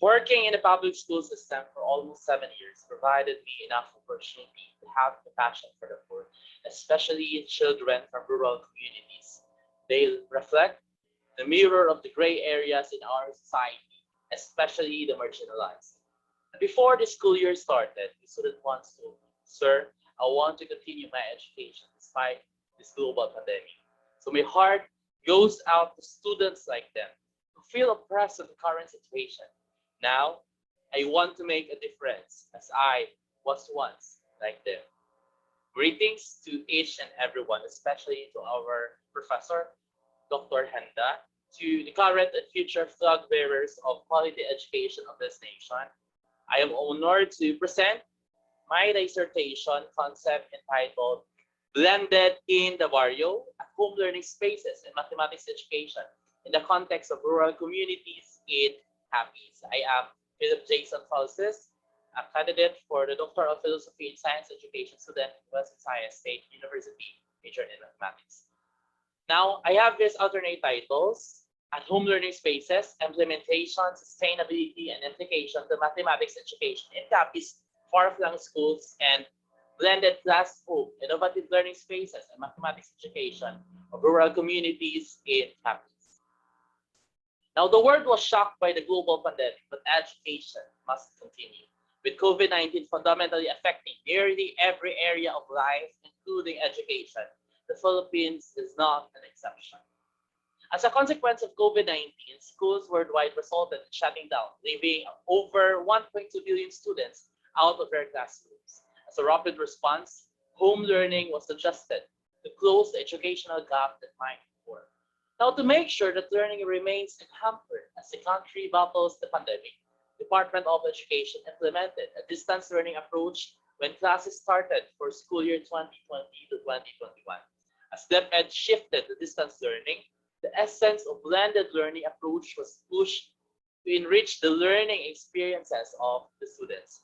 Working in the public school system for almost 7 years provided me enough opportunity to have the passion for the poor, especially children from rural communities. They reflect the mirror of the gray areas in our society, especially the marginalized. Before the school year started, the student wants to, "Sir, I want to continue my education despite this global pandemic." So my heart goes out to students like them who feel oppressed in the current situation. Now, I want to make a difference as I was once like them. Greetings to each and everyone, especially to our professor, Dr. Henda, to the current and future flag bearers of quality education of this nation. I am honored to present my dissertation concept entitled Blended in the BARRIO at Home Learning Spaces in Mathematics Education in the Context of Rural Communities in Capiz. I am Philip Jason Falsis, a candidate for the Doctor of Philosophy in Science Education student at Western Science State University, majored in mathematics. Now, I have these alternate titles: At Home Learning Spaces, Implementation, Sustainability, and Implications of Mathematics Education in Capiz, far-flung schools, and Blended Classroom, Innovative Learning Spaces, and Mathematics Education of Rural Communities in Capiz. Now, the world was shocked by the global pandemic, but education must continue, with COVID-19 fundamentally affecting nearly every area of life, including education. The Philippines is not an exception. As a consequence of COVID-19, schools worldwide resulted in shutting down, leaving over 1.2 billion students out of their classrooms. As a rapid response, home learning was adjusted to close the educational gap that might occur. Now, to make sure that learning remains unhampered as the country battles the pandemic, the Department of Education implemented a distance learning approach when classes started for school year 2020 to 2021. As DepEd shifted to distance learning, the essence of blended learning approach was pushed to enrich the learning experiences of the students.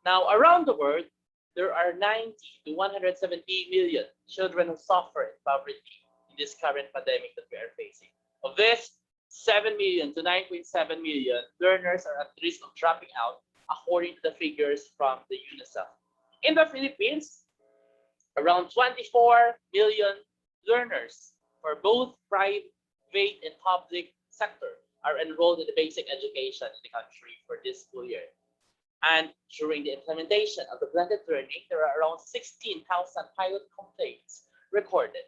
Now, around the world, there are 90 to 170 million children who suffer in poverty in this current pandemic that we are facing. Of this, 7 million to 9.7 million learners are at risk of dropping out, according to the figures from the UNICEF. In the Philippines, around 24 million learners for both private and public sector are enrolled in the basic education in the country for this school year. And during the implementation of the blended learning, there are around 16,000 pilot complaints recorded.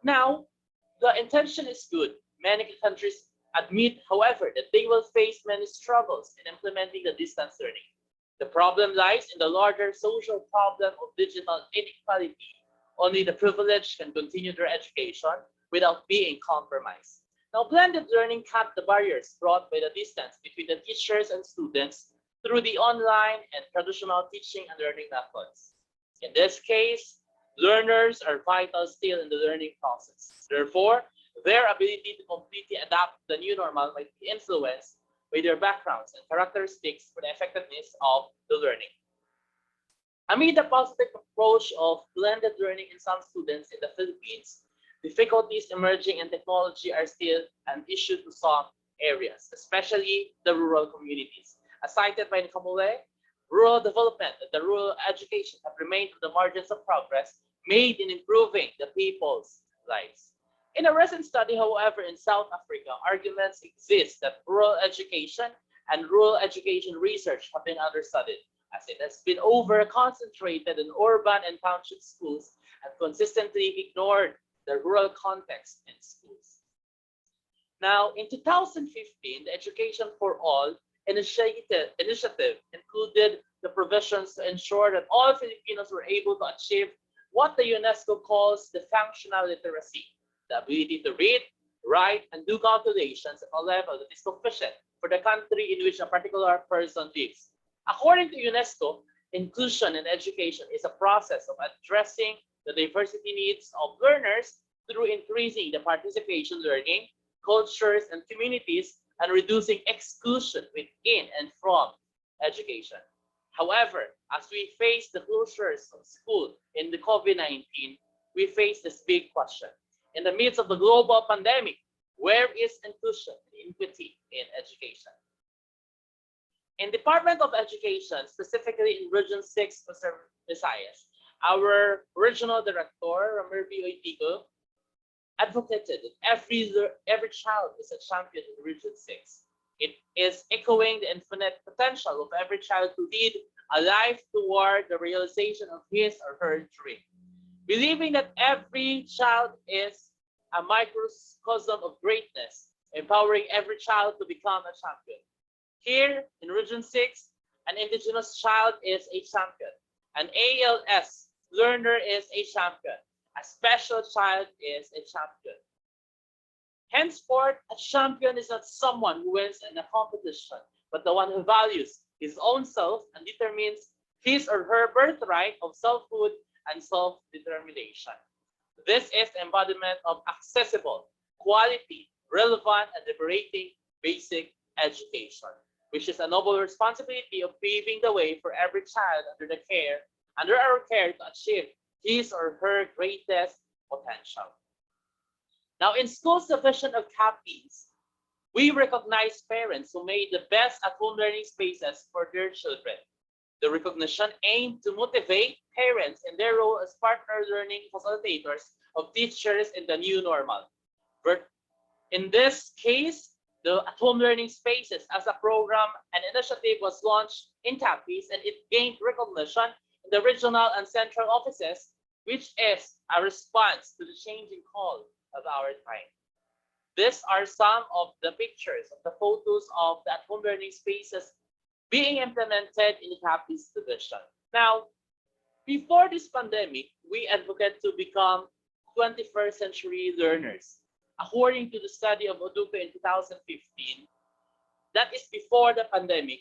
Now, the intention is good. Many countries admit, however, that they will face many struggles in implementing the distance learning. The problem lies in the larger social problem of digital inequality. Only the privileged can continue their education without being compromised. Now, blended learning cut the barriers brought by the distance between the teachers and students through the online and traditional teaching and learning methods. In this case, learners are vital still in the learning process. Therefore, their ability to completely adapt to the new normal might be influenced by their backgrounds and characteristics for the effectiveness of the learning. Amid the positive approach of blended learning in some students in the Philippines, difficulties emerging in technology are still an issue to some areas, especially the rural communities. As cited by the COMMUNI, rural development and the rural education have remained on the margins of progress made in improving the people's lives. In a recent study, however, in South Africa, arguments exist that rural education and rural education research have been understudied, as it has been over-concentrated in urban and township schools and consistently ignored the rural context in schools. Now, in 2015, the Education for All initiative included the provisions to ensure that all Filipinos were able to achieve what the UNESCO calls the functional literacy, the ability to read, write, and do calculations at a level that is sufficient for the country in which a particular person lives. According to UNESCO, inclusion in education is a process of addressing the diversity needs of learners through increasing the participation learning, cultures, and communities, and reducing exclusion within and from education. However, as we face the closures of school in the COVID-19, we face this big question. In the midst of the global pandemic, where is inclusion and equity in education? In Department of Education, specifically in Region 6, Visayas, our regional director, Ramirbi Oitigo, advocated that every child is a champion in Region 6. It is echoing the infinite potential of every child to lead a life toward the realization of his or her dream. Believing that every child is a microcosm of greatness, empowering every child to become a champion. Here in Region 6, an indigenous child is a champion. An ALS learner is a champion. A special child is a champion. Henceforth, a champion is not someone who wins in a competition, but the one who values his own self and determines his or her birthright of selfhood and self-determination. This is the embodiment of accessible, quality, relevant, and liberating basic education, which is a noble responsibility of paving the way for every child under our care to achieve his or her greatest potential. Now, in schools division of Capiz, we recognize parents who made the best at-home learning spaces for their children. The recognition aimed to motivate parents in their role as partner learning facilitators of teachers in the new normal. In this case, the at-home learning spaces as a program and initiative was launched in Capiz, and it gained recognition in the regional and central offices, which is a response to the changing call of our time. These are some of the pictures of the photos of the at-home learning spaces being implemented in the Capiz division. Now, before this pandemic, we advocate to become 21st century learners. According to the study of Odupe in 2015, that is before the pandemic,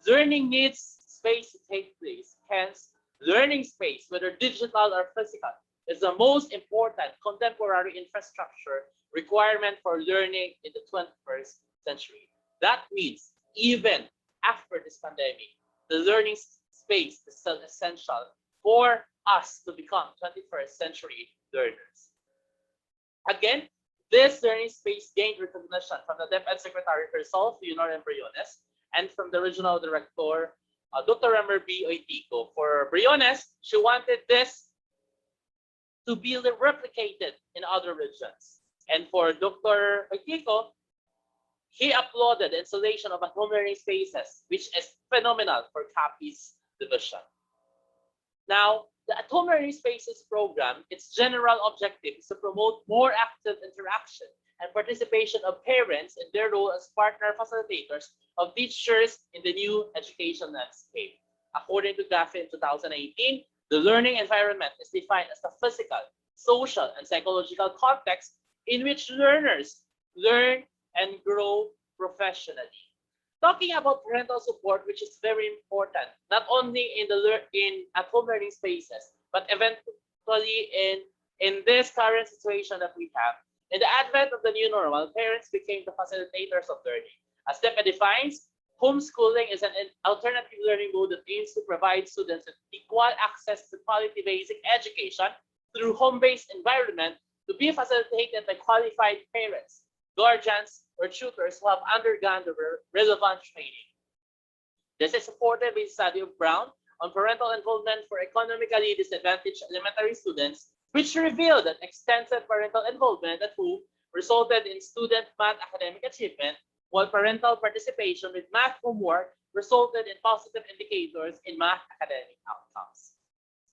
learning needs space to take place. Hence, learning space, whether digital or physical, is the most important contemporary infrastructure requirement for learning in the 21st century. That means even after this pandemic, the learning space is still essential for us to become 21st century learners. Again, this learning space gained recognition from the DepEd Secretary herself, Leonor Briones, and from the Regional Director, Dr. Remer B. Oitico. For Briones, she wanted this to be replicated in other regions. And for Dr. Oitico, he applauded the installation of at-home learning spaces, which is phenomenal for Capiz division. Now, the at-home learning spaces program, its general objective is to promote more active interaction and participation of parents in their role as partner facilitators of teachers in the new education landscape. According to GAFE in 2018, the learning environment is defined as the physical, social, and psychological context in which learners learn and grow professionally. Talking about parental support, which is very important, not only in at-home learning spaces, but eventually in this current situation that we have. In the advent of the new normal, parents became the facilitators of learning. As DepEd defines, homeschooling is an alternative learning mode that aims to provide students with equal access to quality basic education through home-based environment to be facilitated by qualified parents, guardians, or tutors who have undergone the relevant training. This is supported by the study of Brown on parental involvement for economically disadvantaged elementary students, which revealed that extensive parental involvement at home resulted in student math academic achievement, while parental participation with math homework resulted in positive indicators in math academic outcomes.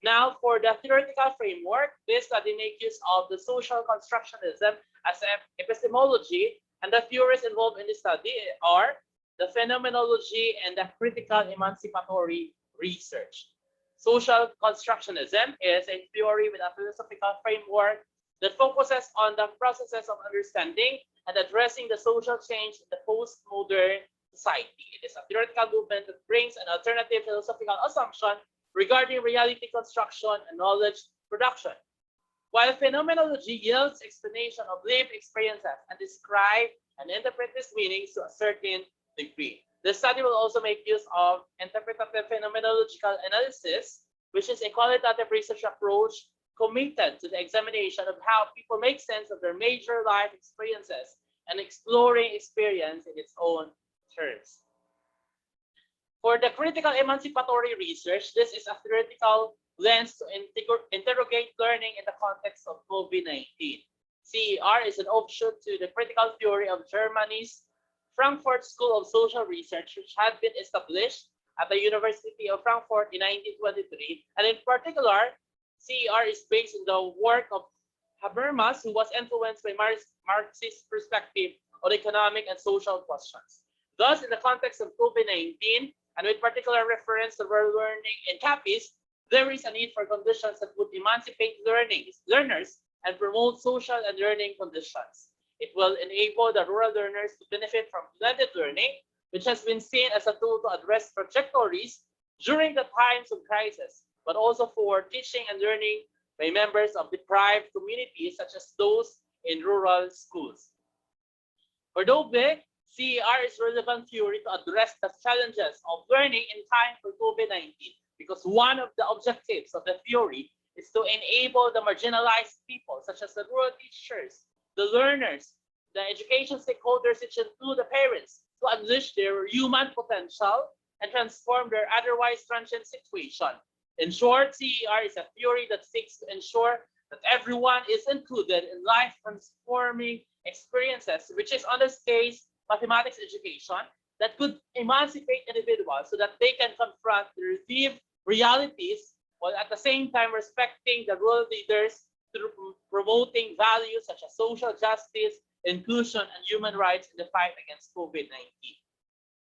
Now, for the theoretical framework, this study makes use of the social constructionism as an epistemology, and the theories involved in the study are the phenomenology and the critical emancipatory research. Social constructionism is a theory with a philosophical framework that focuses on the processes of understanding and addressing the social change in the postmodern society. It is a theoretical movement that brings an alternative philosophical assumption regarding reality construction and knowledge production. While phenomenology yields explanation of lived experiences and describe and interpret these meanings to a certain degree. The study will also make use of interpretative phenomenological analysis, which is a qualitative research approach committed to the examination of how people make sense of their major life experiences and exploring experience in its own terms. For the critical emancipatory research, this is a theoretical lens to interrogate learning in the context of COVID-19. CER is an offshoot to the critical theory of Germany's Frankfurt School of Social Research, which had been established at the University of Frankfurt in 1923. And in particular, CER is based on the work of Habermas, who was influenced by Marxist perspective on economic and social questions. Thus, in the context of COVID-19, and with particular reference to rural learning in Capiz, there is a need for conditions that would emancipate learners and promote social and learning conditions. It will enable the rural learners to benefit from blended learning, which has been seen as a tool to address trajectories during the times of crisis, but also for teaching and learning by members of deprived communities, such as those in rural schools. For Dobek, CER is relevant theory to address the challenges of learning in time for COVID-19, because one of the objectives of the theory is to enable the marginalized people, such as the rural teachers, the learners, the education stakeholders, which include the parents, to unleash their human potential and transform their otherwise transient situation. In short, CER is a theory that seeks to ensure that everyone is included in life transforming experiences, which is, on this case, mathematics education, that could emancipate individuals so that they can confront the received realities while at the same time respecting the rural leaders through promoting values such as social justice, inclusion, and human rights in the fight against COVID-19.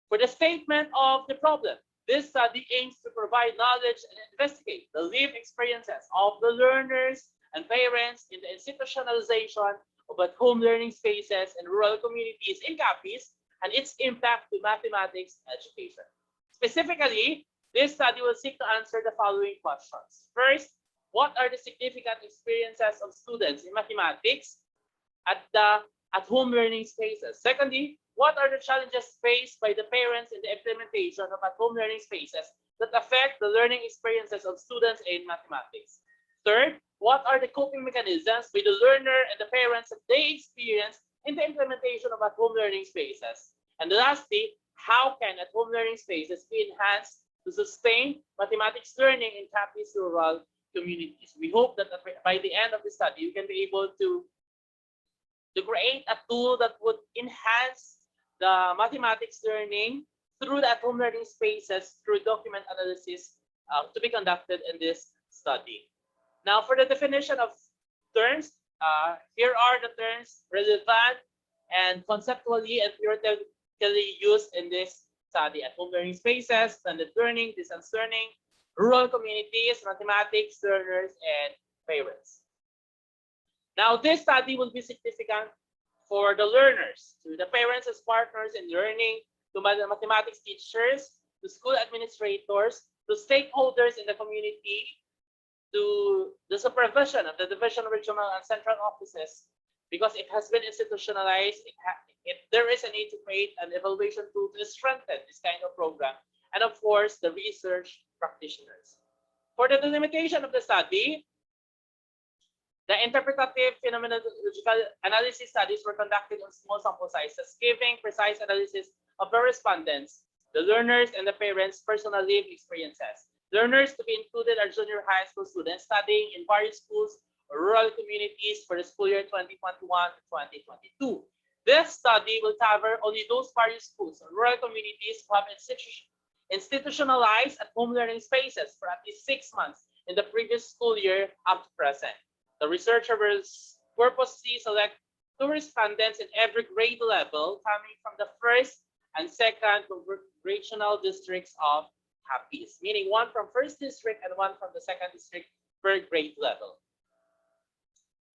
For the statement of the problem, this study aims to provide knowledge and investigate the lived experiences of the learners and parents in the institutionalization of at-home learning spaces in rural communities in Capiz and its impact to mathematics education. Specifically, this study will seek to answer the following questions. First, what are the significant experiences of students in mathematics at the at-home learning spaces? Secondly, what are the challenges faced by the parents in the implementation of at-home learning spaces that affect the learning experiences of students in mathematics? Third, what are the coping mechanisms by the learner and the parents that they experience in the implementation of at-home learning spaces? And lastly, how can at-home learning spaces be enhanced to sustain mathematics learning in Capiz rural communities? We hope that by the end of the study, you can be able to create a tool that would enhance the mathematics learning through the at-home learning spaces through document analysis to be conducted in this study. Now, for the definition of terms, here are the terms relevant and conceptually and theoretically used in this study: at-home learning spaces, blended learning, distance learning, rural communities, mathematics learners, and parents. Now, this study will be significant for the learners, to the parents as partners in learning, to mathematics teachers, to school administrators, to stakeholders in the community, to the supervision of the division, regional, and central offices, because it has been institutionalized. There is a need to create an evaluation tool to strengthen this kind of program, and of course, the research practitioners. For the delimitation of the study, the interpretative phenomenological analysis studies were conducted on small sample sizes, giving precise analysis of the respondents, the learners, and the parents' personal lived experiences. Learners to be included are junior high school students studying in various schools or rural communities for the school year 2021 to 2022. This study will cover only those various schools or rural communities who have institutionalized at-home learning spaces for at least 6 months in the previous school year up to present. The researcher will purposely select 2 respondents in every grade level coming from the first and second congressional districts of Capiz, meaning 1 from first district and 1 from the second district per grade level.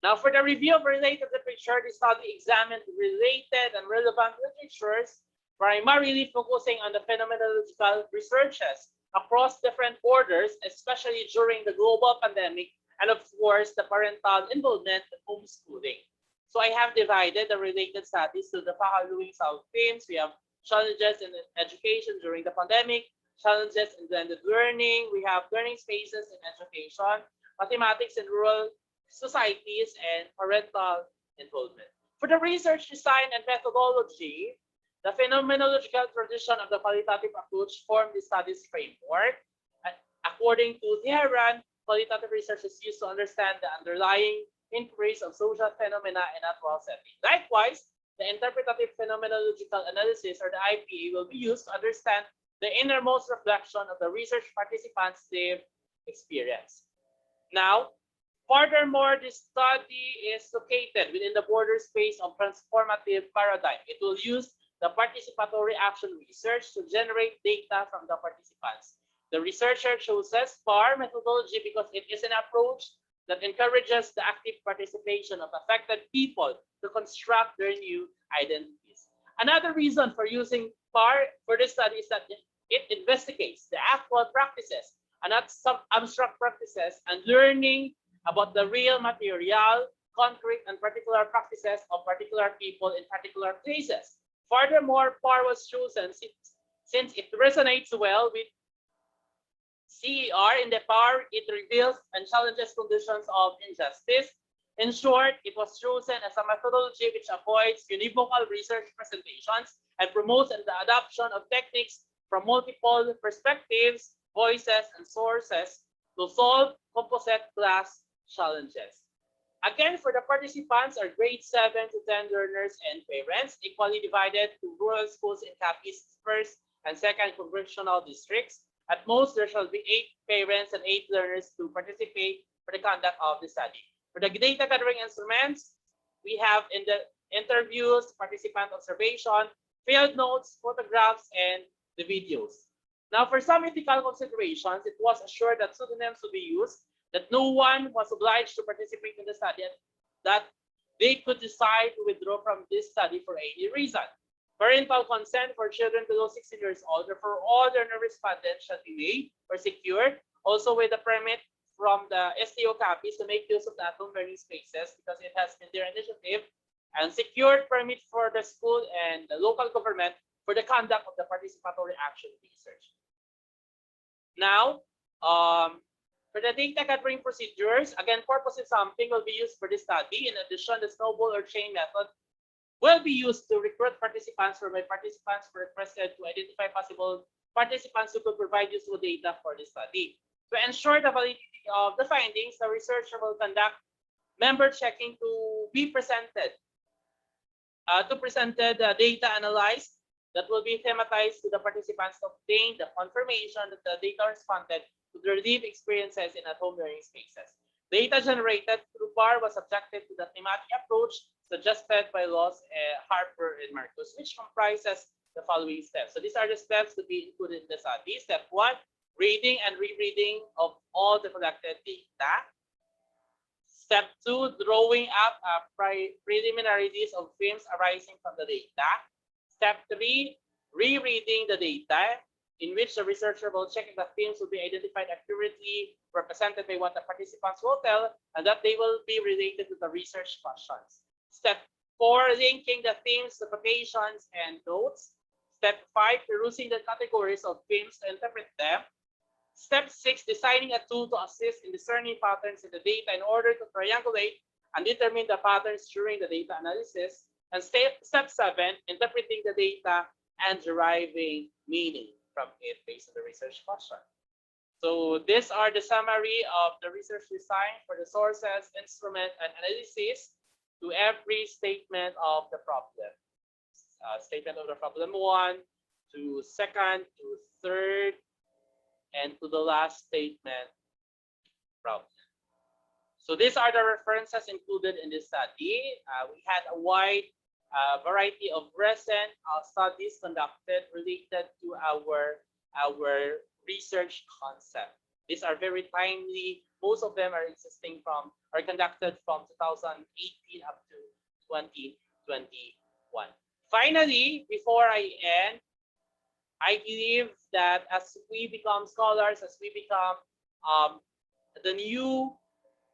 Now, for the review of related literature, the study examined related and relevant literatures, primarily focusing on the phenomenological researches across different orders, especially during the global pandemic, and of course, the parental involvement in homeschooling. So I have divided the related studies to the following sub-themes. We have challenges in education during the pandemic, challenges in blended learning, we have learning spaces in education, mathematics in rural societies, and parental involvement. For the research design and methodology, The phenomenological tradition of the qualitative approach formed the studies framework. According to Theron, qualitative research is used to understand the underlying inquiries of social phenomena in natural setting. Likewise, the interpretative phenomenological analysis, or the IPA, will be used to understand the innermost reflection of the research participants' lived experience. Now, furthermore, this study is located within the border space of transformative paradigm. It will use the participatory action research to generate data from the participants. The researcher chooses PAR methodology because it is an approach that encourages the active participation of affected people to construct their new identities. Another reason for using PAR for this study is that it investigates the actual practices and not some abstract practices, and learning about the real material, concrete, and particular practices of particular people in particular places. Furthermore, PAR was chosen since it resonates well with CER. In the PAR, it reveals and challenges conditions of injustice. In short, it was chosen as a methodology which avoids univocal research presentations and promotes the adoption of techniques from multiple perspectives, voices, and sources to solve composite class challenges. Again, for the participants are grade 7 to 10 learners and parents, equally divided to rural schools in Capiz first and second congressional districts. At most, there shall be 8 parents and 8 learners to participate for the conduct of the study. For the data gathering instruments, we have in the interviews, participant observation, field notes, photographs, and the videos. Now, for some ethical considerations, it was assured that pseudonyms would be used, that no one was obliged to participate in the study, and that they could decide to withdraw from this study for any reason. Parental consent for children below 16 years old for all learner respondents shall be made or secured, also with a permit from the STO Capiz to make use of the at-home learning spaces because it has been their initiative, and secured permit for the school and the local government for the conduct of the participatory action research. Now, for the data gathering procedures, again, purposive sampling will be used for this study. In addition, the snowball or chain method will be used to recruit participants, whereby participants were requested to identify possible participants who could provide useful data for the study. To ensure the validity of the findings, the researcher will conduct member checking to be presented, data analyzed that will be thematized to the participants to obtain the confirmation that the data responded to their lived experiences in at-home learning spaces. Data generated through PAR was subjected to the thematic approach suggested by Laws, Harper, and Marcus, which comprises the following steps. So these are the steps to be included in the study. Step 1, reading and rereading of all the collected data. Step 2, drawing up a preliminary list of themes arising from the data. Step 3, rereading the data, in which the researcher will check if the themes will be identified accurately, represented by what the participants will tell, and that they will be related to the research questions. Step 4, linking the themes to quotations and notes. Step 5, perusing the categories of themes to interpret them. Step 6, designing a tool to assist in discerning patterns in the data in order to triangulate and determine the patterns during the data analysis. And step 7, interpreting the data and deriving meaning from it based on the research question. So these are the summary of the research design for the sources, instrument, and analysis to every statement of the problem. Statement of the problem 1 to 2nd to 3rd and to the last statement problem. So these are the references included in this study. We had a wide variety of recent studies conducted related to our research concept. These are very timely. Most of them are conducted from 2018 up to 2021. Finally, before I end, I believe that as we become scholars, as we become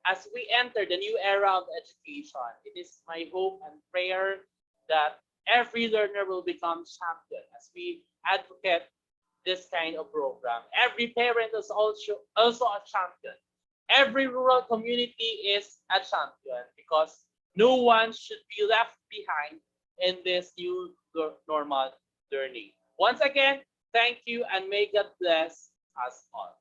as we enter the new era of education, it is my hope and prayer that every learner will become champion as we advocate this kind of program. Every parent is also a champion. Every rural community is a champion because no one should be left behind in this new normal learning. Once again, thank you and may God bless us all.